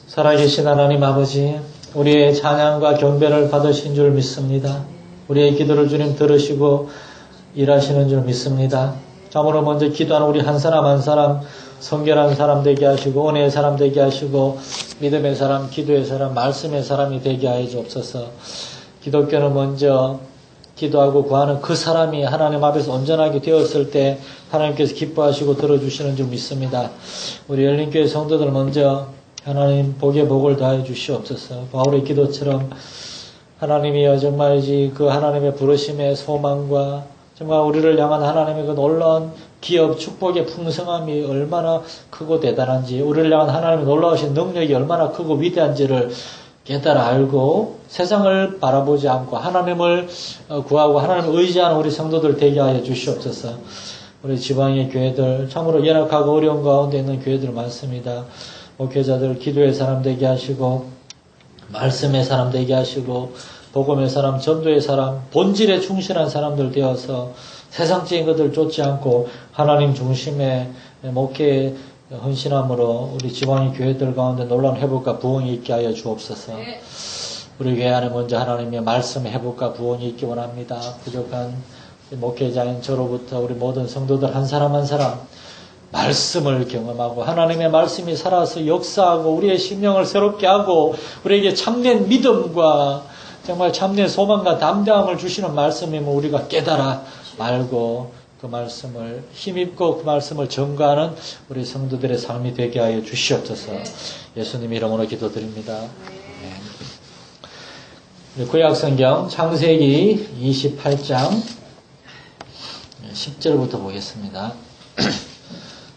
살아계신 하나님 아버지, 우리의 찬양과 경배를 받으신 줄 믿습니다. 우리의 기도를 주님 들으시고 일하시는 줄 믿습니다. 참으로 먼저 기도하는 우리 한 사람 한 사람 성결한 사람 되게 하시고 은혜의 사람 되게 하시고 믿음의 사람, 기도의 사람, 말씀의 사람이 되게 하여 주옵소서. 기독교는 먼저 기도하고 구하는 그 사람이 하나님 앞에서 온전하게 되었을 때 하나님께서 기뻐하시고 들어주시는 줄 믿습니다. 우리 열린교회 성도들 먼저 하나님 복에 복을 다해 주시옵소서. 바울의 기도처럼 하나님이여 정말이지 그 하나님의 부르심의 소망과 정말 우리를 향한 하나님의 그 놀라운 기업 축복의 풍성함이 얼마나 크고 대단한지, 우리를 향한 하나님의 놀라우신 능력이 얼마나 크고 위대한지를 깨달아 알고 세상을 바라보지 않고 하나님을 구하고 하나님을 의지하는 우리 성도들 되게 하여 주시옵소서. 우리 지방의 교회들 참으로 연약하고 어려운 가운데 있는 교회들 많습니다. 목회자들 기도의 사람 되게 하시고 말씀의 사람 되게 하시고 복음의 사람, 전도의 사람, 본질에 충실한 사람들 되어서 세상적인 것들 쫓지 않고 하나님 중심의 목회에 헌신함으로 우리 지방의 교회들 가운데 놀라운 회복과 부흥이 있게 하여 주옵소서. 우리 교회 안에 먼저 하나님의 말씀의 회복과 부흥이 있기 원합니다. 부족한 목회자인 저로부터 우리 모든 성도들 한 사람 한 사람 말씀을 경험하고 하나님의 말씀이 살아서 역사하고 우리의 심령을 새롭게 하고 우리에게 참된 믿음과 정말 참된 소망과 담대함을 주시는 말씀이면 우리가 깨달아 알고 그 말씀을 힘입고 그 말씀을 전가하는 우리 성도들의 삶이 되게 하여 주시옵소서. 예수님 이름으로 기도드립니다. 구약성경 창세기 28장 10절부터 보겠습니다.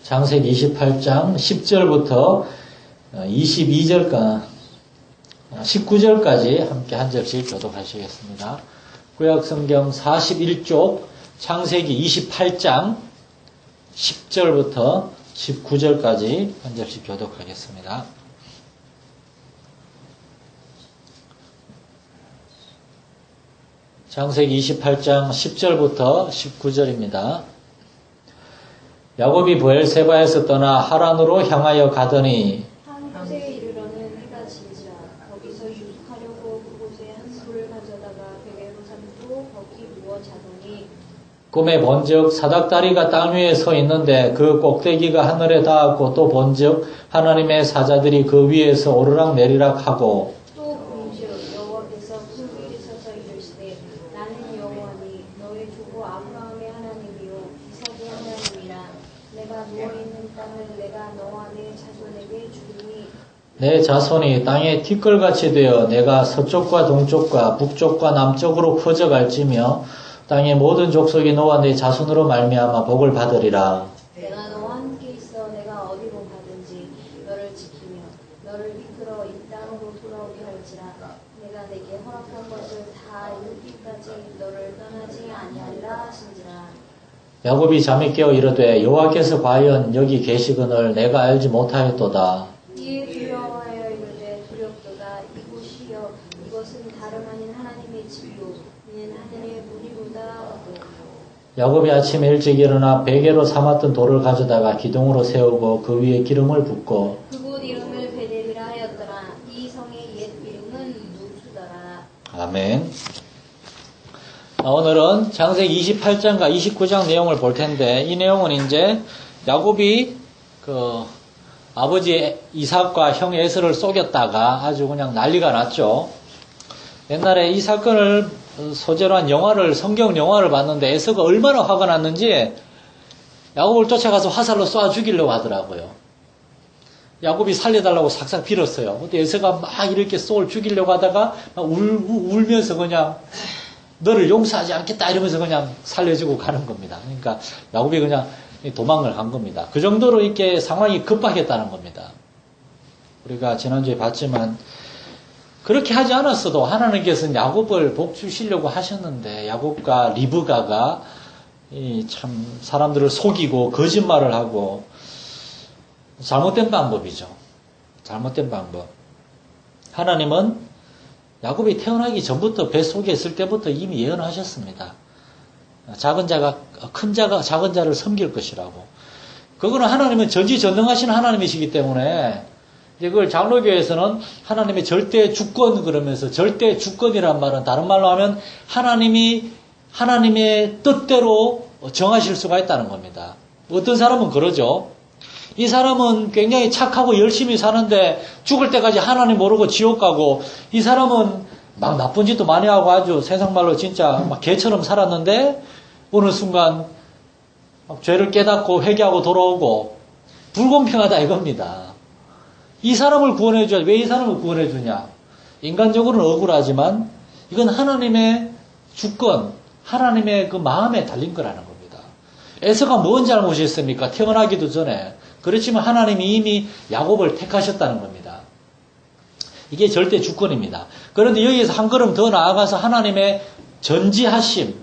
창세기 28장 10절부터 22절까지 19절까지 함께 한 절씩 교독하시겠습니다. 구약성경 41쪽 창세기 28장 10절부터 19절까지 한 절씩 교독하겠습니다. 창세기 28장 10절부터 19절입니다. 야곱이 브엘세바에서 떠나 하란으로 향하여 가더니 한 곳에 이르러는 해가 지자 거기서 유숙하려고 그곳에 한 돌을 가져다가 베개로 삼고 거기 누워 자더니 꿈에 본즉 사닥다리가 땅 위에 서 있는데 그 꼭대기가 하늘에 닿았고 또 본즉 하나님의 사자들이 그 위에서 오르락 내리락 하고 또 본즉 여호와께서 그 위에 서서 이르시되 나는 여호와니 너의 조부 아브라함의 하나님이요 이삭의 하나님이라 내가 누워있는 땅을 내가 너와 내 자손에게 주리니 내 자손이 땅에 티끌같이 되어 내가 서쪽과 동쪽과 북쪽과 남쪽으로 퍼져갈지며 땅의 모든 족속이 너와 내 자손으로 말미암아 복을 받으리라. 내가 너와 함께 있어 내가 어디로 가든지 너를 지키며 너를 이끌어 이 땅으로 돌아오게 할지라 내가 내게 허락한 것을 다 이루기까지 너를 떠나지 아니하리라 하신지라. 야곱이 잠이 깨어 이르되 여호와께서 과연 여기 계시거늘 내가 알지 못하였도다. 이에 두려워하여 이르되 두렵도다. 이곳이여 이것은 다름 아닌 하나님의 집이요 이는 하늘의 문이로다 하고 야곱이 아침에 일찍 일어나 베개로 삼았던 돌을 가져다가 기둥으로 세우고 그 위에 기름을 붓고 그곳 이름을 베델이라 하였더라. 이 성의 옛 이름은 누수더라. 아멘. 오늘은 창세기 28장과 29장 내용을 볼 텐데 이 내용은 이제 야곱이 그 아버지 이삭과 형 에서를 속였다가 아주 그냥 난리가 났죠. 옛날에 이 사건을 소재로 한 영화를 성경 영화를 봤는데 에서가 얼마나 화가 났는지 야곱을 쫓아가서 화살로 쏴 죽이려고 하더라고요. 야곱이 살려달라고 삭삭 빌었어요. 근데 에서가 막 이렇게 쏠 죽이려고 하다가 막 울면서 그냥 너를 용서하지 않겠다 이러면서 그냥 살려주고 가는 겁니다. 그러니까 야곱이 그냥 도망을 간 겁니다. 그 정도로 이렇게 상황이 급박했다는 겁니다. 우리가 지난주에 봤지만 그렇게 하지 않았어도 하나님께서는 야곱을 복 주시려고 하셨는데 야곱과 리브가가 참 사람들을 속이고 거짓말을 하고 잘못된 방법이죠. 잘못된 방법. 하나님은 야곱이 태어나기 전부터 뱃속에 있을 때부터 이미 예언하셨습니다. 작은 자가 큰 자가 작은 자를 섬길 것이라고. 그거는 하나님은 전지전능하신 하나님이시기 때문에 이제 그걸 장로교에서는 하나님의 절대 주권 그러면서 절대 주권이란 말은 다른 말로 하면 하나님이 하나님의 뜻대로 정하실 수가 있다는 겁니다. 어떤 사람은 그러죠. 이 사람은 굉장히 착하고 열심히 사는데 죽을 때까지 하나님 모르고 지옥 가고 이 사람은 막 나쁜 짓도 많이 하고 아주 세상 말로 진짜 막 개처럼 살았는데 어느 순간 막 죄를 깨닫고 회개하고 돌아오고 불공평하다 이겁니다. 이 사람을 구원해줘야 왜 이 사람을 구원해주냐? 인간적으로는 억울하지만 이건 하나님의 주권, 하나님의 그 마음에 달린 거라는 겁니다. 에서가 뭔 잘못이 있습니까? 태어나기도 전에. 그렇지만 하나님이 이미 야곱을 택하셨다는 겁니다. 이게 절대 주권입니다. 그런데 여기에서 한 걸음 더 나아가서 하나님의 전지하심.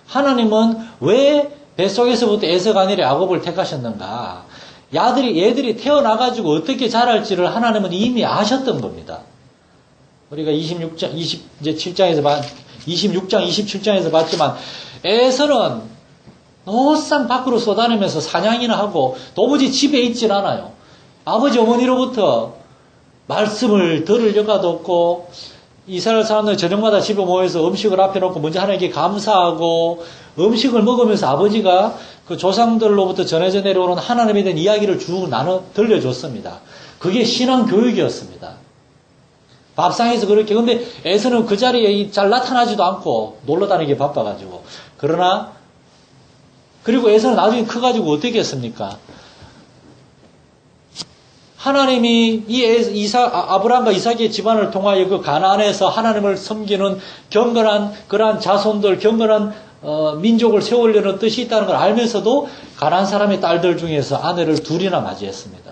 하나님은 왜 뱃속에서부터 에서가 아니라 야곱을 택하셨는가? 얘들이 태어나가지고 어떻게 자랄지를 하나님은 이미 아셨던 겁니다. 우리가 26장, 27장에서 봤지만, 에서는 노상 밖으로 쏟아내면서 사냥이나 하고 도무지 집에 있질 않아요. 아버지 어머니로부터 말씀을 들을 여가도 없고, 이스라엘 사람들 저녁마다 집에 모여서 음식을 앞에 놓고 먼저 하나님께 감사하고, 음식을 먹으면서 아버지가 그 조상들로부터 전해져 내려오는 하나님에 대한 이야기를 쭉 들려줬습니다. 그게 신앙 교육이었습니다. 밥상에서 그렇게. 근데 에서는 그 자리에 잘 나타나지도 않고 놀러 다니기 바빠가지고. 그리고 에서는 나중에 커가지고 어떻게 했습니까? 하나님이 아브라함과 이삭의 집안을 통하여 그 가나안에서 하나님을 섬기는 경건한 그러한 자손들, 경건한 민족을 세우려는 뜻이 있다는 걸 알면서도 가나안 사람의 딸들 중에서 아내를 둘이나 맞이했습니다.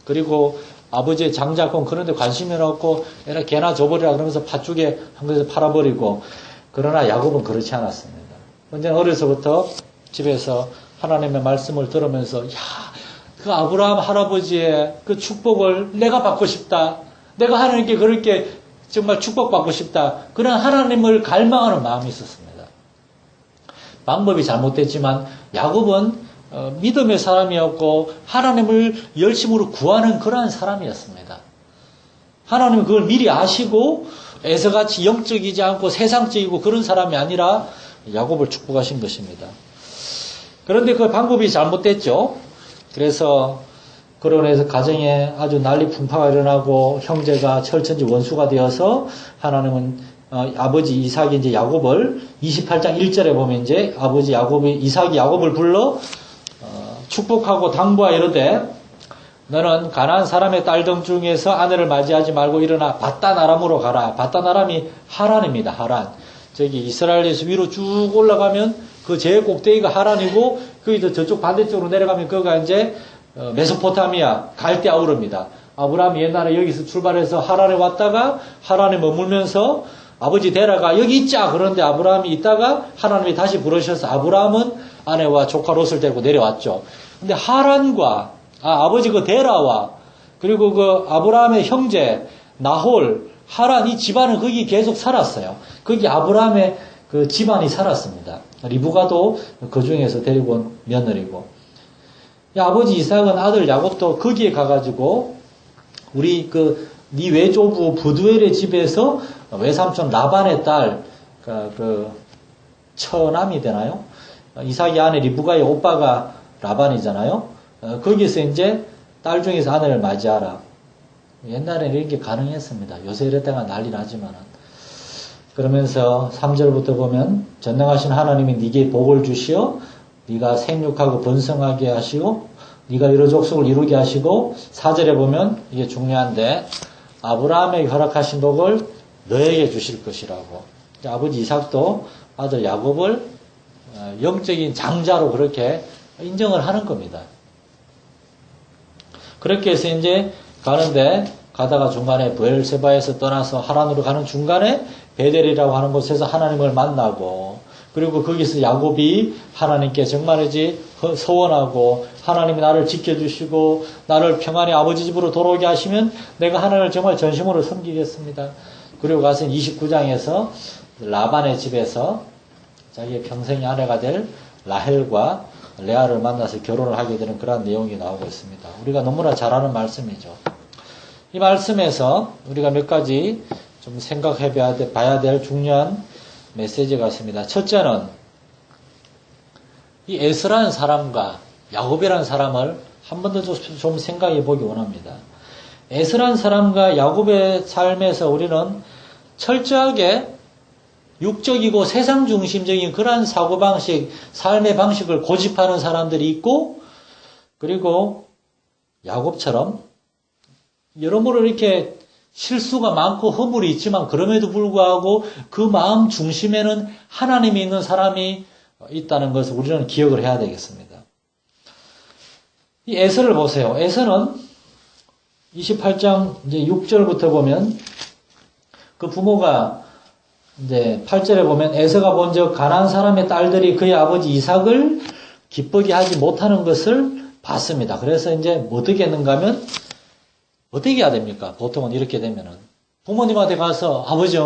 그리고 아버지의 장자권 그런 데 관심이 없고 애나 개나 줘버리라 그러면서 팥죽에 한 곳에서 팔아버리고. 그러나 야곱은 그렇지 않았습니다. 언제나 어려서부터 집에서 하나님의 말씀을 들으면서 그 아브라함 할아버지의 그 축복을 내가 받고 싶다. 내가 하나님께 그렇게 정말 축복받고 싶다. 그런 하나님을 갈망하는 마음이 있었습니다. 방법이 잘못됐지만 야곱은 믿음의 사람이었고 하나님을 열심으로 구하는 그러한 사람이었습니다. 하나님은 그걸 미리 아시고 에서같이 영적이지 않고 세상적이고 그런 사람이 아니라 야곱을 축복하신 것입니다. 그런데 그 방법이 잘못됐죠. 그래서 그로 인해서 가정에 아주 난리 풍파가 일어나고 형제가 철천지 원수가 되어서 하나님은 아버지 이삭이 이제 야곱을 28장 1절에 보면 이제 아버지 이삭이 야곱을 불러 축복하고 당부하여 이르되 너는 가나안 사람의 딸들 중에서 아내를 맞이하지 말고 일어나 바단 아람으로 가라. 바단 아람이 하란입니다. 하란. 저기 이스라엘에서 위로 쭉 올라가면 그 제일 꼭대기가 하란이고 거기서 저쪽 반대쪽으로 내려가면 그거가 이제 메소포타미아 갈대아 우르입니다. 아브라함이 옛날에 여기서 출발해서 하란에 왔다가 하란에 머물면서 아버지 데라가 여기 있자. 그런데 아브라함이 있다가 하나님이 다시 부르셔서 아브라함은 아내와 조카 롯을 데리고 내려왔죠. 근데 하란과 아버지 그 데라와 그리고 그 아브라함의 형제 나홀, 하란 이 집안은 거기 계속 살았어요. 거기 아브라함의 그 집안이 살았습니다. 리브가도 그 중에서 데리고 온 며느리고. 아버지 이삭은 아들 야곱도 거기에 가가지고 우리 네 외조부 부두엘의 집에서 외삼촌 라반의 딸 그 처남이 되나요? 이삭의 아내 리브가의 오빠가 라반이잖아요. 거기서 이제 딸 중에서 아내를 맞이하라. 옛날에는 이런 게 가능했습니다. 요새 이랬다가 난리 나지만은. 그러면서 3절부터 보면 전능하신 하나님이 네게 복을 주시어 네가 생육하고 번성하게 하시고 네가 여러 족속을 이루게 하시고 4절에 보면 이게 중요한데 아브라함에게 허락하신 복을 너에게 주실 것이라고. 아버지 이삭도 아들 야곱을 영적인 장자로 그렇게 인정을 하는 겁니다. 그렇게 해서 이제 가는데 가다가 중간에 브엘세바에서 떠나서 하란으로 가는 중간에 베델이라고 하는 곳에서 하나님을 만나고 그리고 거기서 야곱이 하나님께 정말이지 서원하고 하나님이 나를 지켜주시고 나를 평안히 아버지 집으로 돌아오게 하시면 내가 하나님을 정말 전심으로 섬기겠습니다. 그리고 가서 29장에서 라반의 집에서 자기의 평생의 아내가 될 라헬과 레아를 만나서 결혼을 하게 되는 그런 내용이 나오고 있습니다. 우리가 너무나 잘 아는 말씀이죠. 이 말씀에서 우리가 몇 가지 좀 생각해 봐야 될 중요한 메시지가 있습니다. 첫째는 이 에스라는 사람과 야곱이라는 사람을 한 번 더 좀 생각해 보기 원합니다. 에스라는 사람과 야곱의 삶에서 우리는 철저하게 육적이고 세상 중심적인 그러한 사고방식, 삶의 방식을 고집하는 사람들이 있고, 그리고 야곱처럼 여러모로 이렇게 실수가 많고 허물이 있지만 그럼에도 불구하고 그 마음 중심에는 하나님이 있는 사람이 있다는 것을 우리는 기억을 해야 되겠습니다. 이 에서를 보세요. 에서는 28장 이제 6절부터 보면 그 부모가 이제 8절에 보면 에서가 본즉 가나안 사람의 딸들이 그의 아버지 이삭을 기쁘게 하지 못하는 것을 봤습니다. 그래서 이제 뭐 어떻게 했는가 하면 어떻게 해야 됩니까? 보통은 이렇게 되면은 부모님한테 가서 아버지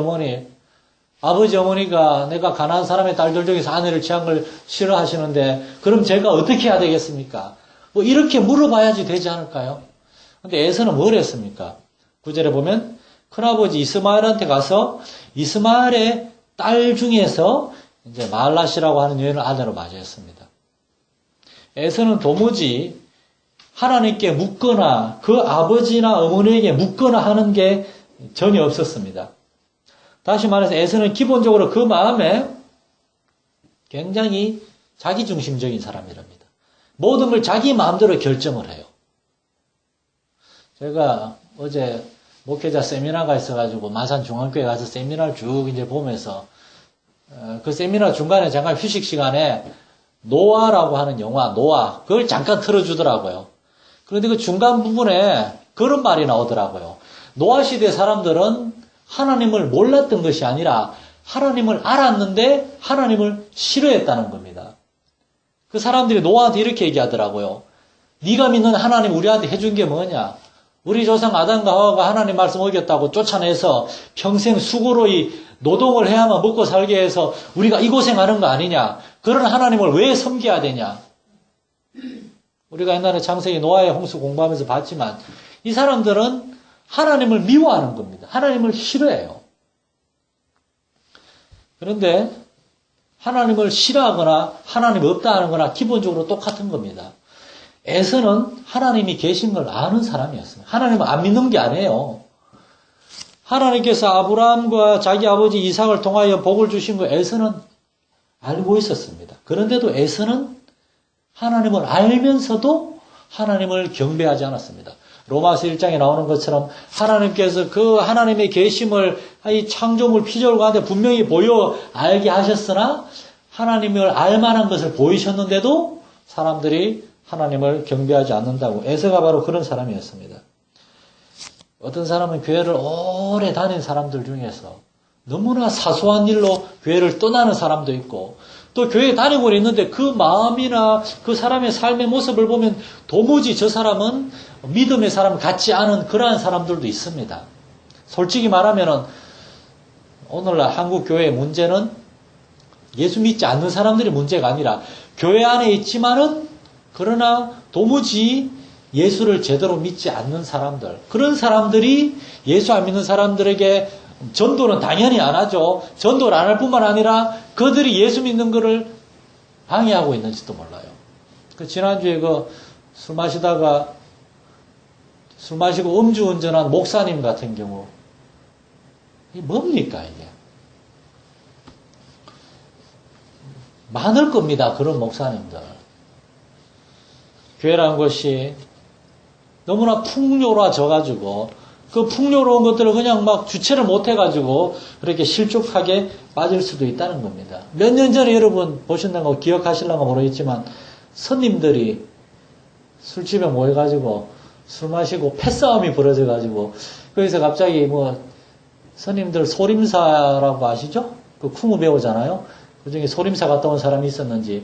어머니가 내가 가나안 사람의 딸들 중에서 아내를 취한 걸 싫어하시는데 그럼 제가 어떻게 해야 되겠습니까? 뭐 이렇게 물어봐야지 되지 않을까요? 근데 에서는 뭘 했습니까? 9절에 보면 큰아버지 이스마엘한테 가서 이스마엘의 딸 중에서 이제 마할랏이라고 하는 여인을 아내로 맞이했습니다. 에서는 도무지 하나님께 묻거나 그 아버지나 어머니에게 묻거나 하는 게 전혀 없었습니다. 다시 말해서 에서는 기본적으로 그 마음에 굉장히 자기중심적인 사람이랍니다. 모든 걸 자기 마음대로 결정을 해요. 제가 어제 목회자 세미나가 있어가지고 마산 중앙교회 가서 세미나를 쭉 이제 보면서 그 세미나 중간에 잠깐 휴식 시간에 노아라고 하는 영화 노아 그걸 잠깐 틀어주더라고요. 그런데 그 중간 부분에 그런 말이 나오더라고요. 노아 시대 사람들은 하나님을 몰랐던 것이 아니라 하나님을 알았는데 하나님을 싫어했다는 겁니다. 그 사람들이 노아한테 이렇게 얘기하더라고요. 네가 믿는 하나님 우리한테 해준 게 뭐냐? 우리 조상 아담과 하와가 하나님 말씀 어겼다고 쫓아내서 평생 수고로 이 노동을 해야만 먹고 살게 해서 우리가 이 고생하는 거 아니냐? 그런 하나님을 왜 섬겨야 되냐? 우리가 옛날에 창세기 노아의 홍수 공부하면서 봤지만 이 사람들은 하나님을 미워하는 겁니다. 하나님을 싫어해요. 그런데 하나님을 싫어하거나 하나님 없다 하는 거나 기본적으로 똑같은 겁니다. 에서는 하나님이 계신 걸 아는 사람이었습니다. 하나님을 안 믿는 게 아니에요. 하나님께서 아브라함과 자기 아버지 이삭을 통하여 복을 주신 거 에서는 알고 있었습니다. 그런데도 에서는 하나님을 알면서도 하나님을 경배하지 않았습니다. 로마서 1장에 나오는 것처럼 하나님께서 그 하나님의 계심을 이 창조물 피조물 가운데 분명히 보여 알게 하셨으나 하나님을 알만한 것을 보이셨는데도 사람들이 하나님을 경배하지 않는다고. 에서가 바로 그런 사람이었습니다. 어떤 사람은 교회를 오래 다닌 사람들 중에서 너무나 사소한 일로 교회를 떠나는 사람도 있고 또 교회에 다니고 있는데 그 마음이나 그 사람의 삶의 모습을 보면 도무지 저 사람은 믿음의 사람 같지 않은 그러한 사람들도 있습니다. 솔직히 말하면 오늘날 한국 교회의 문제는 예수 믿지 않는 사람들이 문제가 아니라 교회 안에 있지만은 그러나 도무지 예수를 제대로 믿지 않는 사람들, 그런 사람들이 예수 안 믿는 사람들에게 전도는 당연히 안 하죠. 전도를 안 할 뿐만 아니라 그들이 예수 믿는 것을 방해하고 있는지도 몰라요. 지난주에 술 마시고 음주운전한 목사님 같은 경우, 이게 뭡니까, 이게? 많을 겁니다, 그런 목사님들. 교회라는 것이 너무나 풍요로워져가지고 그 풍요로운 것들을 그냥 막 주체를 못해가지고 그렇게 실족하게 빠질 수도 있다는 겁니다. 몇 년 전에 여러분 보셨는가 기억하실런가 모르겠지만 선님들이 술집에 모여가지고 술 마시고 패싸움이 벌어져가지고 거기서 갑자기 선님들 소림사라고 아시죠? 그 쿵우 배우잖아요. 그 중에 소림사 갔다 온 사람이 있었는지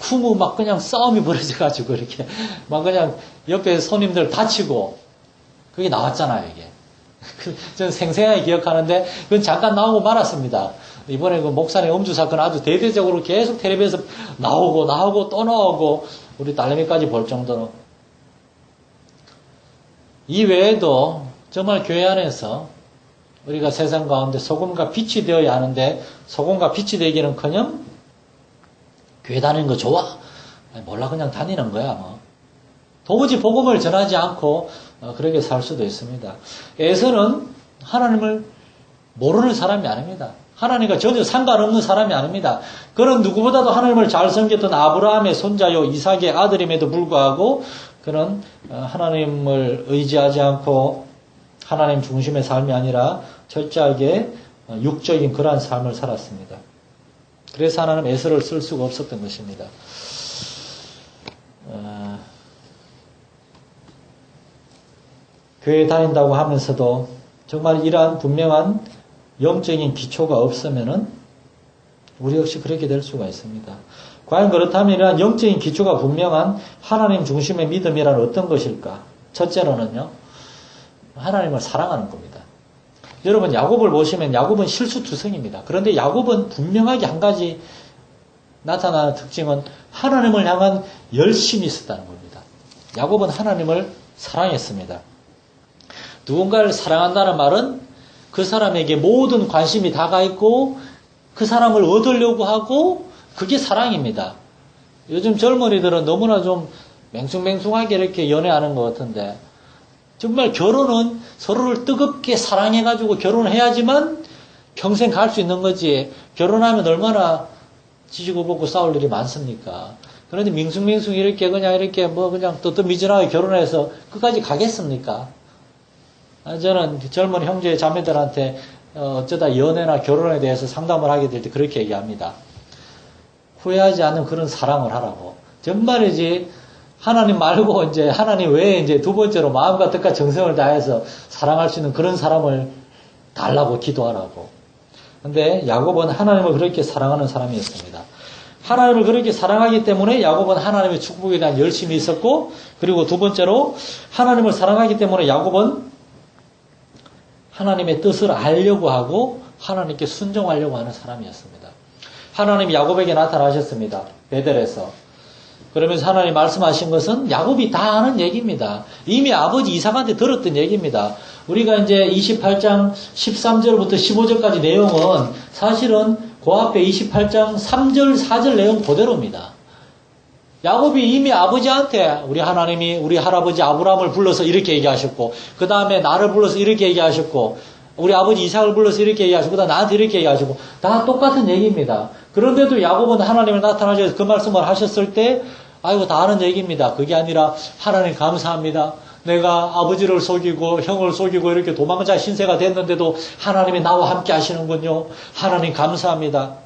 쿵우 막 그냥 싸움이 벌어져가지고 이렇게 막 그냥 옆에 손님들 다치고 그게 나왔잖아요, 이게. 저는 생생하게 기억하는데 그건 잠깐 나오고 말았습니다. 이번에 그 목사님 음주 사건 아주 대대적으로 계속 텔레비에서 나오고 또 나오고 우리 딸내미까지 볼 정도로. 이 외에도 정말 교회 안에서 우리가 세상 가운데 소금과 빛이 되어야 하는데 소금과 빛이 되기는커녕 교회 다니는 거 좋아? 몰라 그냥 다니는 거야 뭐. 도무지 복음을 전하지 않고 그렇게 살 수도 있습니다. 에서는 하나님을 모르는 사람이 아닙니다. 하나님과 전혀 상관없는 사람이 아닙니다. 그는 누구보다도 하나님을 잘 섬겼던 아브라함의 손자요 이삭의 아들임에도 불구하고 그는 하나님을 의지하지 않고 하나님 중심의 삶이 아니라 철저하게 육적인 그러한 삶을 살았습니다. 그래서 하나님 에서를 쓸 수가 없었던 것입니다. 교회 다닌다고 하면서도 정말 이러한 분명한 영적인 기초가 없으면은 우리 역시 그렇게 될 수가 있습니다. 과연 그렇다면 이러한 영적인 기초가 분명한 하나님 중심의 믿음이란 어떤 것일까? 첫째로는요, 하나님을 사랑하는 겁니다. 여러분 야곱을 보시면 야곱은 실수투성입니다. 그런데 야곱은 분명하게 한 가지 나타나는 특징은 하나님을 향한 열심이 있었다는 겁니다. 야곱은 하나님을 사랑했습니다. 누군가를 사랑한다는 말은 그 사람에게 모든 관심이 다가 있고 그 사람을 얻으려고 하고 그게 사랑입니다. 요즘 젊은이들은 너무나 좀 맹숭맹숭하게 이렇게 연애하는 것 같은데 정말 결혼은 서로를 뜨겁게 사랑해가지고 결혼을 해야지만 평생 갈 수 있는 거지. 결혼하면 얼마나 지지고 볶고 싸울 일이 많습니까? 그런데 밍숭밍숭 이렇게 그냥 뜨뜻미진하게 결혼해서 끝까지 가겠습니까? 저는 젊은 형제 자매들한테 어쩌다 연애나 결혼에 대해서 상담을 하게 될 때 그렇게 얘기합니다. 후회하지 않는 그런 사랑을 하라고. 정말이지 하나님 말고 이제 하나님 외에 이제 두 번째로 마음과 뜻과 정성을 다해서 사랑할 수 있는 그런 사람을 달라고 기도하라고. 근데 야곱은 하나님을 그렇게 사랑하는 사람이었습니다. 하나님을 그렇게 사랑하기 때문에 야곱은 하나님의 축복에 대한 열심이 있었고, 그리고 두 번째로 하나님을 사랑하기 때문에 야곱은 하나님의 뜻을 알려고 하고 하나님께 순종하려고 하는 사람이었습니다. 하나님이 야곱에게 나타나셨습니다. 베델에서. 그러면서 하나님 말씀하신 것은 야곱이 다 아는 얘기입니다. 이미 아버지 이삭한테 들었던 얘기입니다. 우리가 이제 28장 13절부터 15절까지 내용은 사실은 그 앞에 28장 3절, 4절 내용 그대로입니다. 야곱이 이미 아버지한테 우리 하나님이 우리 할아버지 아브라함을 불러서 이렇게 얘기하셨고, 그 다음에 나를 불러서 이렇게 얘기하셨고, 우리 아버지 이삭을 불러서 이렇게 얘기하시고, 그 다음에 나한테 이렇게 얘기하시고, 다 똑같은 얘기입니다. 그런데도 야곱은 하나님을 나타나셔서 그 말씀을 하셨을 때, 아이고, 다 아는 얘기입니다. 그게 아니라, 하나님 감사합니다. 내가 아버지를 속이고, 형을 속이고, 이렇게 도망자 신세가 됐는데도 하나님이 나와 함께 하시는군요. 하나님 감사합니다.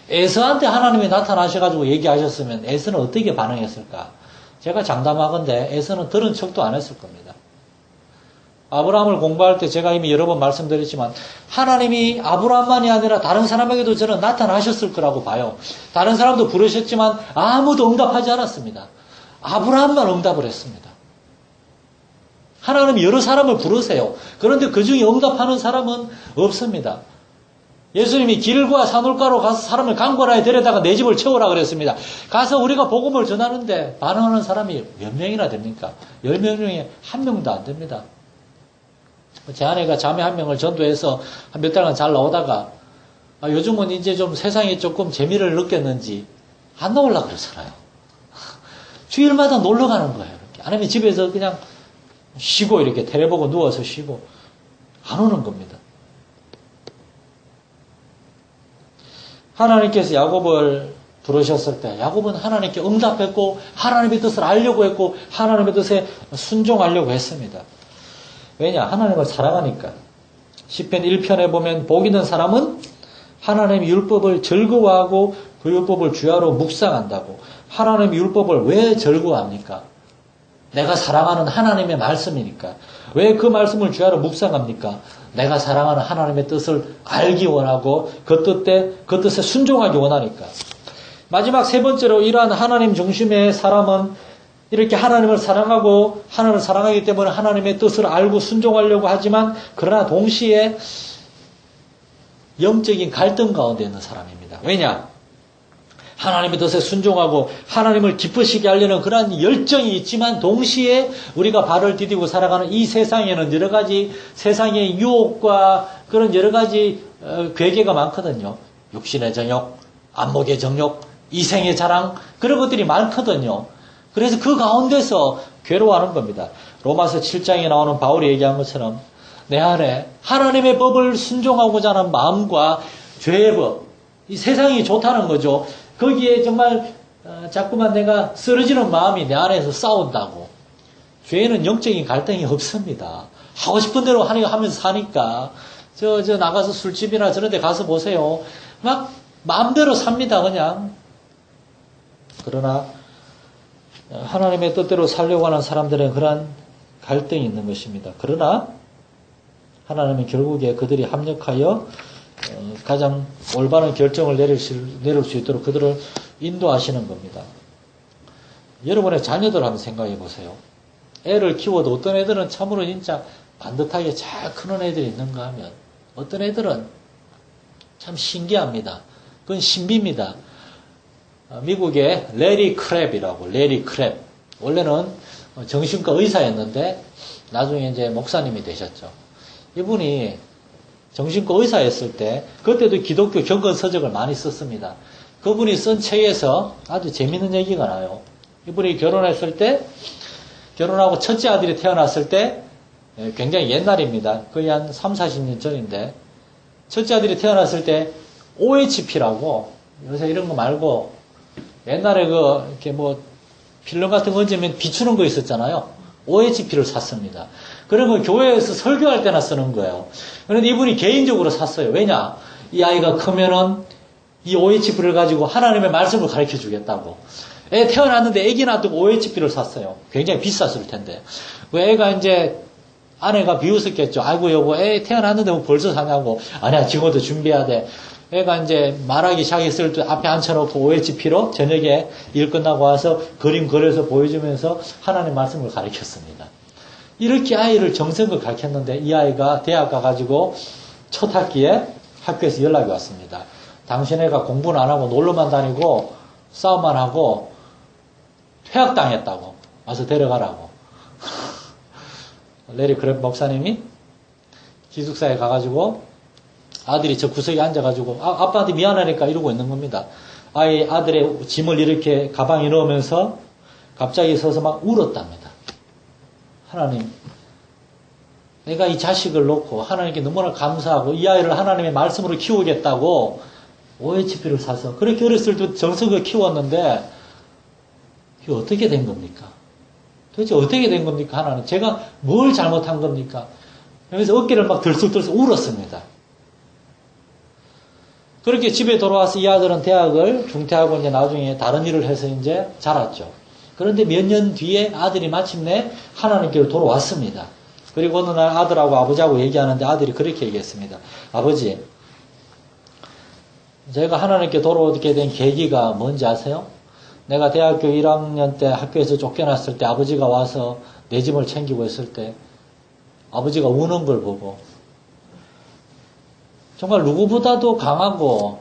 에서한테 하나님이 나타나셔가지고 얘기하셨으면 에서는 어떻게 반응했을까? 제가 장담하건대 에서는 들은 척도 안 했을 겁니다. 아브라함을 공부할 때 제가 이미 여러 번 말씀드렸지만 하나님이 아브라함만이 아니라 다른 사람에게도 저는 나타나셨을 거라고 봐요. 다른 사람도 부르셨지만 아무도 응답하지 않았습니다. 아브라함만 응답을 했습니다. 하나님이 여러 사람을 부르세요. 그런데 그 중에 응답하는 사람은 없습니다. 예수님이 길과 산울가로 가서 사람을 강권하에 데려다가 내 집을 채우라 그랬습니다. 가서 우리가 복음을 전하는데 반응하는 사람이 몇 명이나 됩니까? 10명 중에 한 명도 안 됩니다. 제 아내가 자매 한 명을 전도해서 한 몇 달간 잘 나오다가 요즘은 이제 좀 세상에 조금 재미를 느꼈는지 안 나오려고 그러잖아요. 주일마다 놀러 가는 거예요. 이렇게. 아니면 집에서 그냥 쉬고 이렇게 텔레 보고 누워서 쉬고 안 오는 겁니다. 하나님께서 야곱을 부르셨을 때 야곱은 하나님께 응답했고 하나님의 뜻을 알려고 했고 하나님의 뜻에 순종하려고 했습니다. 왜냐? 하나님을 사랑하니까. 시편 1편에 보면 복 있는 사람은 하나님의 율법을 즐거워하고 그 율법을 주야로 묵상한다고. 하나님의 율법을 왜 즐거워합니까? 내가 사랑하는 하나님의 말씀이니까. 왜 그 말씀을 주야로 묵상합니까? 내가 사랑하는 하나님의 뜻을 알기 원하고 그 뜻에 순종하기 원하니까. 마지막 세 번째로 이러한 하나님 중심의 사람은 이렇게 하나님을 사랑하고 하나님을 사랑하기 때문에 하나님의 뜻을 알고 순종하려고 하지만 그러나 동시에 영적인 갈등 가운데 있는 사람입니다. 왜냐? 하나님의 뜻에 순종하고 하나님을 기쁘시게 하려는 그러한 열정이 있지만 동시에 우리가 발을 디디고 살아가는 이 세상에는 여러 가지 세상의 유혹과 그런 여러 가지 괴계가 많거든요. 육신의 정욕, 안목의 정욕, 이생의 자랑 그런 것들이 많거든요. 그래서 그 가운데서 괴로워하는 겁니다. 로마서 7장에 나오는 바울이 얘기한 것처럼 내 안에 하나님의 법을 순종하고자 하는 마음과 죄의 법, 이 세상이 좋다는 거죠. 거기에 정말 자꾸만 내가 쓰러지는 마음이 내 안에서 싸운다고. 죄에는 영적인 갈등이 없습니다. 하고 싶은 대로 하면서 사니까 저 나가서 술집이나 저런 데 가서 보세요. 막 마음대로 삽니다 그냥. 그러나 하나님의 뜻대로 살려고 하는 사람들은 그런 갈등이 있는 것입니다. 그러나 하나님은 결국에 그들이 합력하여 가장 올바른 결정을 내릴 수 있도록 그들을 인도하시는 겁니다. 여러분의 자녀들 한번 생각해 보세요. 애를 키워도 어떤 애들은 참으로 진짜 반듯하게 잘 크는 애들이 있는가 하면 어떤 애들은 참 신기합니다. 그건 신비입니다. 미국의 레리 크랩. 원래는 정신과 의사였는데 나중에 이제 목사님이 되셨죠. 이분이 정신과 의사였을 때 그때도 기독교 경건 서적을 많이 썼습니다. 그분이 쓴 책에서 아주 재밌는 얘기가 나요. 이분이 결혼하고 첫째 아들이 태어났을 때 굉장히 옛날입니다. 거의 한 3, 40년 전인데 첫째 아들이 태어났을 때 OHP라고 요새 이런 거 말고 옛날에 이렇게 필름 같은 거 얹으면 비추는 거 있었잖아요. OHP를 샀습니다. 그런 거 교회에서 설교할 때나 쓰는 거예요. 그런데 이분이 개인적으로 샀어요. 왜냐? 이 아이가 크면은 이 OHP를 가지고 하나님의 말씀을 가르쳐 주겠다고. 애 태어났는데 애기 놔두고 OHP를 샀어요. 굉장히 비쌌을 텐데. 그 애가 이제 아내가 비웃었겠죠. 아이고 여보 애 태어났는데 뭐 벌써 사냐고. 아니야 지금부터 준비해야 돼. 애가 이제 말하기 시작했을 때 앞에 앉혀놓고 OHP로 저녁에 일 끝나고 와서 그림 그려서 보여주면서 하나님 말씀을 가르쳤습니다. 이렇게 아이를 정성껏 가르쳤는데 이 아이가 대학 가가지고 첫 학기에 학교에서 연락이 왔습니다. 당신 애가 공부는 안 하고 놀러만 다니고 싸움만 하고 퇴학당했다고. 와서 데려가라고. 레리 크랩 목사님이 기숙사에 가가지고 아들이 저 구석에 앉아가지고 아빠한테 미안하니까 이러고 있는 겁니다. 아들의 짐을 이렇게 가방에 넣으면서 갑자기 서서 막 울었답니다. 하나님, 내가 이 자식을 놓고 하나님께 너무나 감사하고 이 아이를 하나님의 말씀으로 키우겠다고 OHP를 사서 그렇게 어렸을 때 정성을 키웠는데 이게 어떻게 된 겁니까? 도대체 어떻게 된 겁니까? 하나님, 제가 뭘 잘못한 겁니까? 그래서 어깨를 막 들썩들썩 울었습니다. 그렇게 집에 돌아와서 이 아들은 대학을 중퇴하고 이제 나중에 다른 일을 해서 이제 자랐죠. 그런데 몇 년 뒤에 아들이 마침내 하나님께로 돌아왔습니다. 그리고 어느 날 아들하고 아버지하고 얘기하는데 아들이 그렇게 얘기했습니다. 아버지, 제가 하나님께 돌아오게 된 계기가 뭔지 아세요? 내가 대학교 1학년 때 학교에서 쫓겨났을 때 아버지가 와서 내 짐을 챙기고 있을 때 아버지가 우는 걸 보고 정말 누구보다도 강하고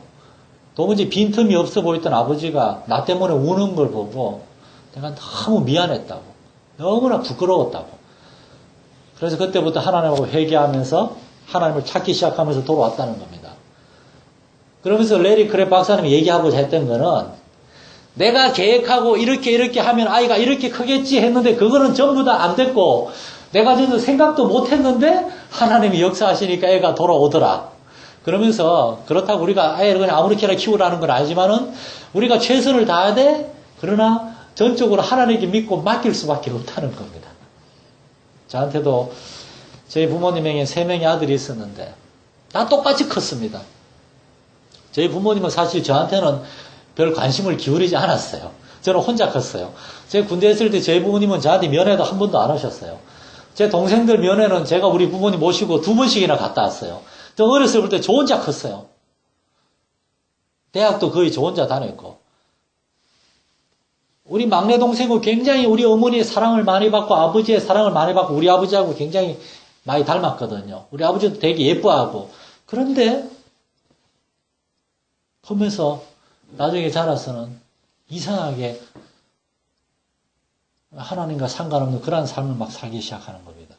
도무지 빈틈이 없어 보였던 아버지가 나 때문에 우는 걸 보고 내가 너무 미안했다고. 너무나 부끄러웠다고. 그래서 그때부터 하나님하고 회개하면서 하나님을 찾기 시작하면서 돌아왔다는 겁니다. 그러면서 레리 크랩 박사님이 얘기하고자 했던 거는 내가 계획하고 이렇게 하면 아이가 이렇게 크겠지 했는데 그거는 전부 다 안 됐고 내가 전혀 생각도 못 했는데 하나님이 역사하시니까 애가 돌아오더라. 그러면서 그렇다고 우리가 아이를 그냥 아무렇게나 키우라는 건 아니지만은 우리가 최선을 다해야 돼. 그러나 전적으로 하나님께 믿고 맡길 수밖에 없다는 겁니다. 저한테도 저희 부모님에게 3명의 아들이 있었는데 다 똑같이 컸습니다. 저희 부모님은 사실 저한테는 별 관심을 기울이지 않았어요. 저는 혼자 컸어요. 제가 군대에 있을 때 저희 부모님은 저한테 면회도 한 번도 안 오셨어요. 제 동생들 면회는 제가 우리 부모님 모시고 2번씩이나 갔다 왔어요. 저 어렸을 때 저 혼자 컸어요. 대학도 거의 저 혼자 다녔고. 우리 막내 동생은 굉장히 우리 어머니의 사랑을 많이 받고 아버지의 사랑을 많이 받고 우리 아버지하고 굉장히 많이 닮았거든요. 우리 아버지도 되게 예뻐하고. 그런데 보면서 나중에 자라서는 이상하게 하나님과 상관없는 그런 삶을 막 살기 시작하는 겁니다.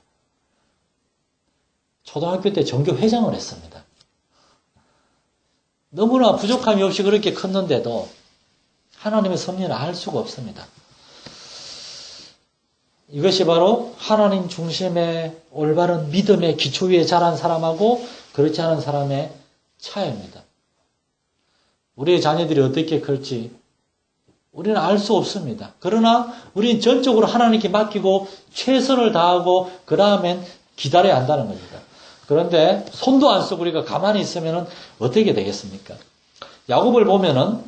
초등학교 때 전교 회장을 했습니다. 너무나 부족함이 없이 그렇게 컸는데도 하나님의 섭리를 알 수가 없습니다. 이것이 바로 하나님 중심의 올바른 믿음의 기초 위에 자란 사람하고 그렇지 않은 사람의 차이입니다. 우리의 자녀들이 어떻게 클지 우리는 알 수 없습니다. 그러나 우리는 전적으로 하나님께 맡기고 최선을 다하고 그 다음엔 기다려야 한다는 겁니다. 그런데 손도 안 쓰고 우리가 가만히 있으면 어떻게 되겠습니까? 야곱을 보면은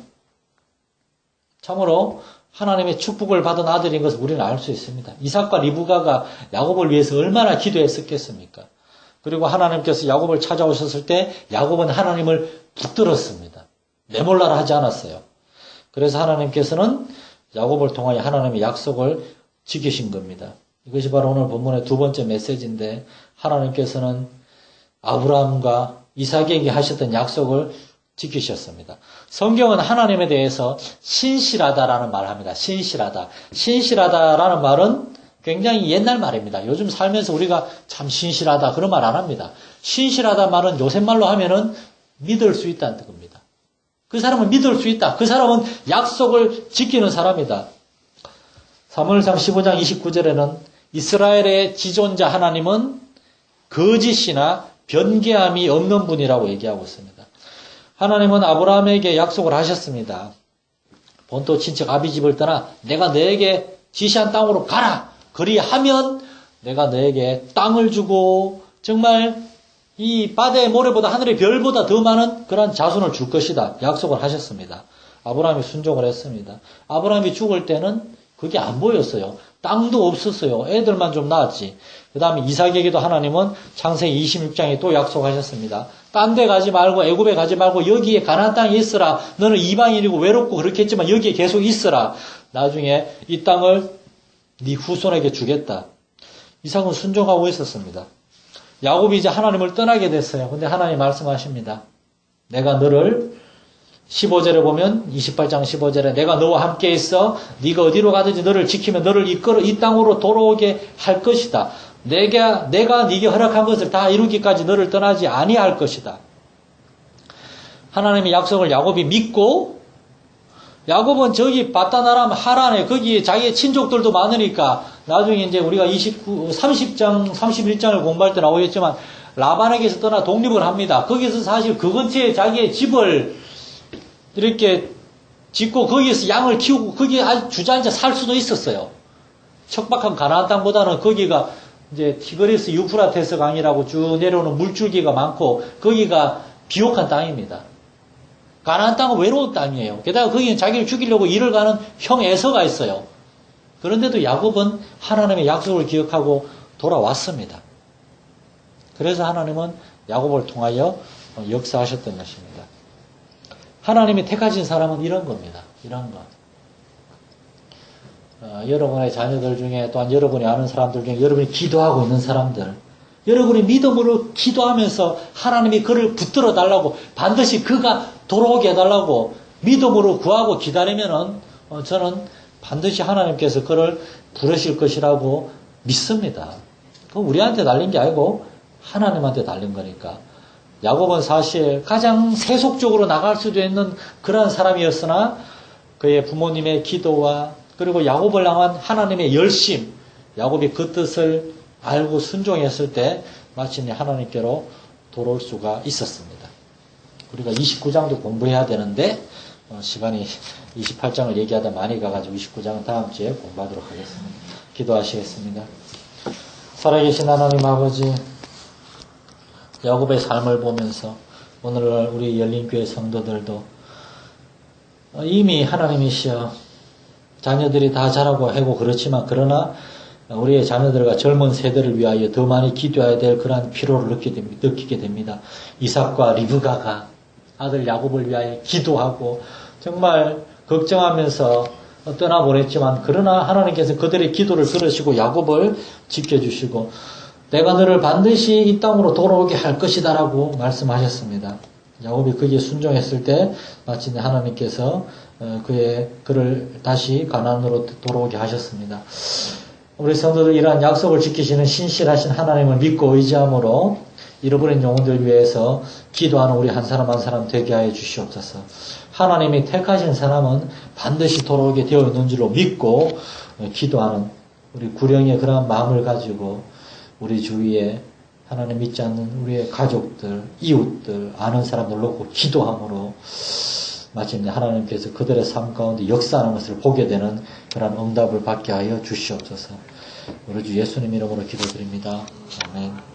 참으로 하나님의 축복을 받은 아들인 것을 우리는 알 수 있습니다. 이삭과 리브가가 야곱을 위해서 얼마나 기도했었겠습니까? 그리고 하나님께서 야곱을 찾아오셨을 때 야곱은 하나님을 붙들었습니다. 내몰라라 하지 않았어요. 그래서 하나님께서는 야곱을 통하여 하나님의 약속을 지키신 겁니다. 이것이 바로 오늘 본문의 두 번째 메시지인데 하나님께서는 아브라함과 이삭에게 하셨던 약속을 지키셨습니다. 성경은 하나님에 대해서 신실하다라는 말을 합니다. 신실하다. 신실하다라는 말은 굉장히 옛날 말입니다. 요즘 살면서 우리가 참 신실하다 그런 말 안 합니다. 신실하다 말은 요새 말로 하면은 믿을 수 있다는 겁니다. 그 사람은 믿을 수 있다. 그 사람은 약속을 지키는 사람이다. 사무엘상 15장 29절에는 이스라엘의 지존자 하나님은 거짓이나 변개함이 없는 분이라고 얘기하고 있습니다. 하나님은 아브라함에게 약속을 하셨습니다. 본토 친척 아비집을 떠나 내가 너에게 지시한 땅으로 가라. 그리하면 내가 너에게 땅을 주고 정말 이 바다의 모래보다 하늘의 별보다 더 많은 그런 자손을 줄 것이다. 약속을 하셨습니다. 아브라함이 순종을 했습니다. 아브라함이 죽을 때는 그게 안 보였어요. 땅도 없었어요. 애들만 좀 낳았지. 그 다음에 이삭에게도 하나님은 창세기 26장에 또 약속하셨습니다. 딴 데 가지 말고 애굽에 가지 말고 여기에 가나안 땅에 있으라. 너는 이방인이고 외롭고 그렇겠지만 여기에 계속 있으라. 나중에 이 땅을 네 후손에게 주겠다. 이삭은 순종하고 있었습니다. 야곱이 이제 하나님을 떠나게 됐어요. 근데 하나님 말씀하십니다. 내가 너를 15절에 보면 28장 15절에 내가 너와 함께 있어 네가 어디로 가든지 너를 지키며 너를 이끌어 이 땅으로 돌아오게 할 것이다. 내가 네게 허락한 것을 다 이루기까지 너를 떠나지 아니할 것이다. 하나님의 약속을 야곱이 믿고 야곱은 저기 바다나람 하란에 거기 자기의 친족들도 많으니까 나중에 이제 우리가 30장 31장을 공부할 때 나오겠지만 라반에게서 떠나 독립을 합니다. 거기서 사실 그 근처에 자기의 집을 이렇게 짓고 거기에서 양을 키우고 거기에 아주 주저앉아 살 수도 있었어요. 척박한 가나안 땅보다는 거기가 이제 티그리스 유프라테스 강이라고 쭉 내려오는 물줄기가 많고 거기가 비옥한 땅입니다. 가나안 땅은 외로운 땅이에요. 게다가 거기는 자기를 죽이려고 일을 가는 형 에서가 있어요. 그런데도 야곱은 하나님의 약속을 기억하고 돌아왔습니다. 그래서 하나님은 야곱을 통하여 역사하셨던 것입니다. 하나님이 택하신 사람은 이런 겁니다. 이런 것. 여러분의 자녀들 중에 또한 여러분이 아는 사람들 중에 여러분이 기도하고 있는 사람들 여러분이 믿음으로 기도하면서 하나님이 그를 붙들어 달라고 반드시 그가 돌아오게 해달라고 믿음으로 구하고 기다리면은 저는 반드시 하나님께서 그를 부르실 것이라고 믿습니다. 그건 우리한테 달린 게 아니고 하나님한테 달린 거니까. 야곱은 사실 가장 세속적으로 나갈 수도 있는 그런 사람이었으나 그의 부모님의 기도와 그리고 야곱을 향한 하나님의 열심, 야곱이 그 뜻을 알고 순종했을 때 마침내 하나님께로 돌아올 수가 있었습니다. 우리가 29장도 공부해야 되는데 시간이 28장을 얘기하다 많이 가가지고 29장은 다음 주에 공부하도록 하겠습니다. 기도하시겠습니다. 살아계신 하나님 아버지, 야곱의 삶을 보면서 오늘날 우리 열린교회 성도들도 이미 하나님이시여 자녀들이 다 자라고 하고 그렇지만 그러나 우리의 자녀들과 젊은 세대를 위하여 더 많이 기도해야 될 그러한 필요를 느끼게 됩니다. 이삭과 리브가가 아들 야곱을 위하여 기도하고 정말 걱정하면서 떠나보냈지만 그러나 하나님께서 그들의 기도를 들으시고 야곱을 지켜주시고 내가 너를 반드시 이 땅으로 돌아오게 할 것이다 라고 말씀하셨습니다. 야곱이 거기에 순종했을 때 마침내 하나님께서 그를 다시 가나안으로 돌아오게 하셨습니다. 우리 성도들 이러한 약속을 지키시는 신실하신 하나님을 믿고 의지함으로 잃어버린 영혼들 위해서 기도하는 우리 한 사람 한 사람 되게 하여 주시옵소서. 하나님이 택하신 사람은 반드시 돌아오게 되어 있는 줄로 믿고 기도하는 우리 구령의 그러한 마음을 가지고 우리 주위에 하나님 믿지 않는 우리의 가족들, 이웃들, 아는 사람들 놓고 기도함으로 마침내 하나님께서 그들의 삶 가운데 역사하는 것을 보게 되는 그런 응답을 받게 하여 주시옵소서. 우리 주 예수님 이름으로 기도드립니다. 아멘.